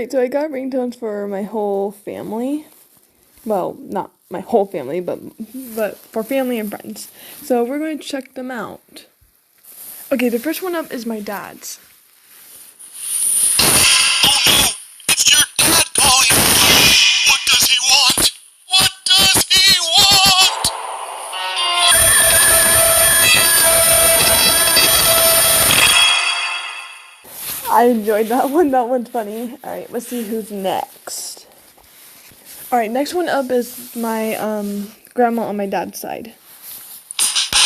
Alright, so I got ringtones for my whole family. Well, not my whole family, but for family and friends. So we're going to check them out. Okay, the first one up is my dad's. Oh no! It's your dad calling! What does he want? What does he want? I enjoyed that one. That one's funny. Alright, let's see who's next. Alright, next one up is my grandma on my dad's side. It's your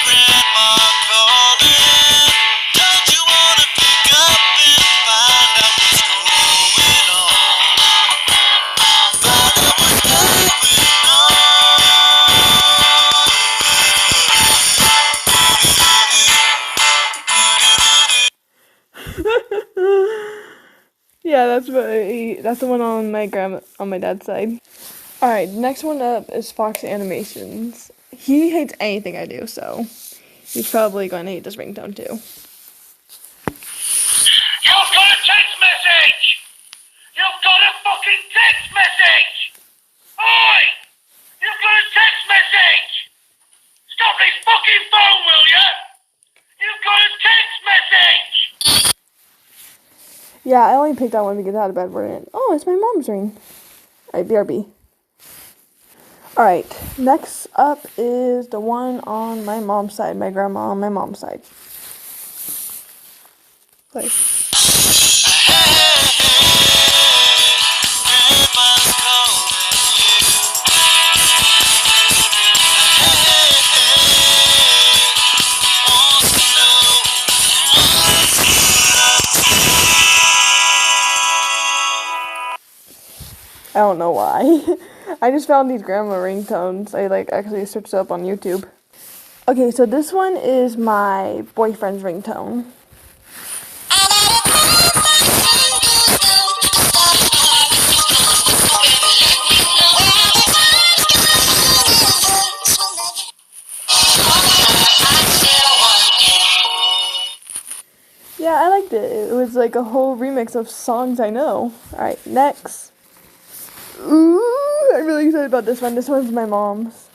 grandma calling. Don't you wanna pick up and find out what's going on? Find out what's going on? Yeah, that's the one on my dad's side. Alright, next one up is Fox Animations. He hates anything I do, so he's probably going to hate this ringtone too. You've got a text message! You've got a fucking text message! Oi! You've got a text message! Stop this fucking phone, will ya? You've got a text message! Yeah, I only picked that one to get out of bed for it. Oh, it's my mom's ring. Alright, BRB. Alright, next up is the one on my mom's side, my grandma on my mom's side. Play. I don't know why. I just found these grandma ringtones. I actually searched it up on YouTube. Okay, so this one is my boyfriend's ringtone. Yeah, I liked it. It was like a whole remix of songs I know. Alright, next. Ooh, I'm really excited about this one. This one's my mom's.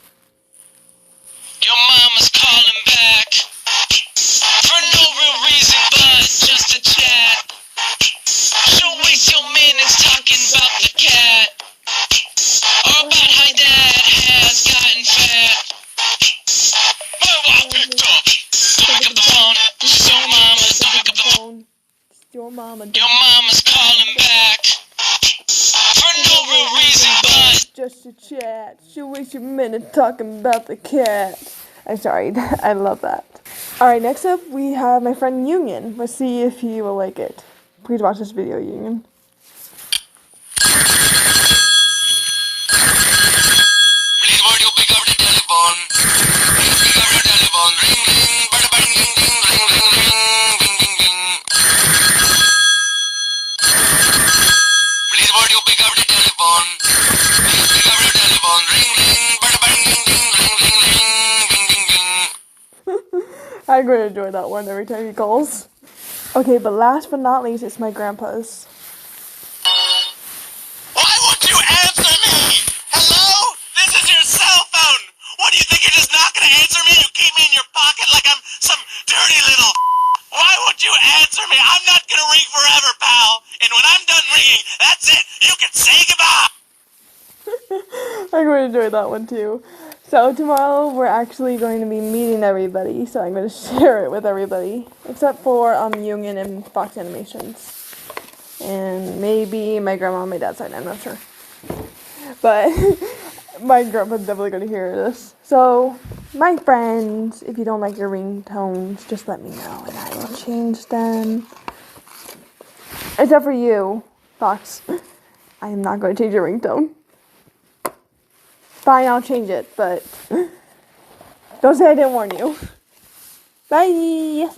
Your mama's calling back for no real reason but just to chat. She'll waste your minutes talking about the cat or about how dad has gotten fat. My wife picked up. Don't pick up the phone. It's your mama. Don't pick up the phone. Your mama. Your mama's calling back for no real reason but just to chat. She'll waste your minute talking about the cat. I'm sorry, I love that. Alright, next up we have my friend Union. Let's see if he will like it. Please watch this video, Union. Please won't you pick up the telephone? Please pick up the telephone. Ring ring, bada bang ding ding, ring ring ring, bing bing bing. Please won't you pick up the telephone? Please pick up the telephone. Ring ring, bada bang ding ding, ring ring ring, bing bing bing. I'm going to enjoy that one every time he calls. Okay, but last but not least, it's my grandpa's. Why won't you answer me? Hello? This is your cell phone. What do you think, you're just not gonna answer me? You keep me in your pocket like I'm some dirty little. Why won't you answer me? I'm not gonna ring forever, pal. And when I'm done ringing, that's it. You can say goodbye. I'm going to enjoy that one too. So tomorrow we're actually going to be meeting everybody, so I'm going to share it with everybody, except for Union and Fox Animations, and maybe my grandma on my dad's side. I'm not sure, but my grandpa's definitely going to hear this. So my friends, if you don't like your ringtones, just let me know and I will change them. Except for you, Fox. I am not going to change your ringtone. Fine, I'll change it, but don't say I didn't warn you. Bye!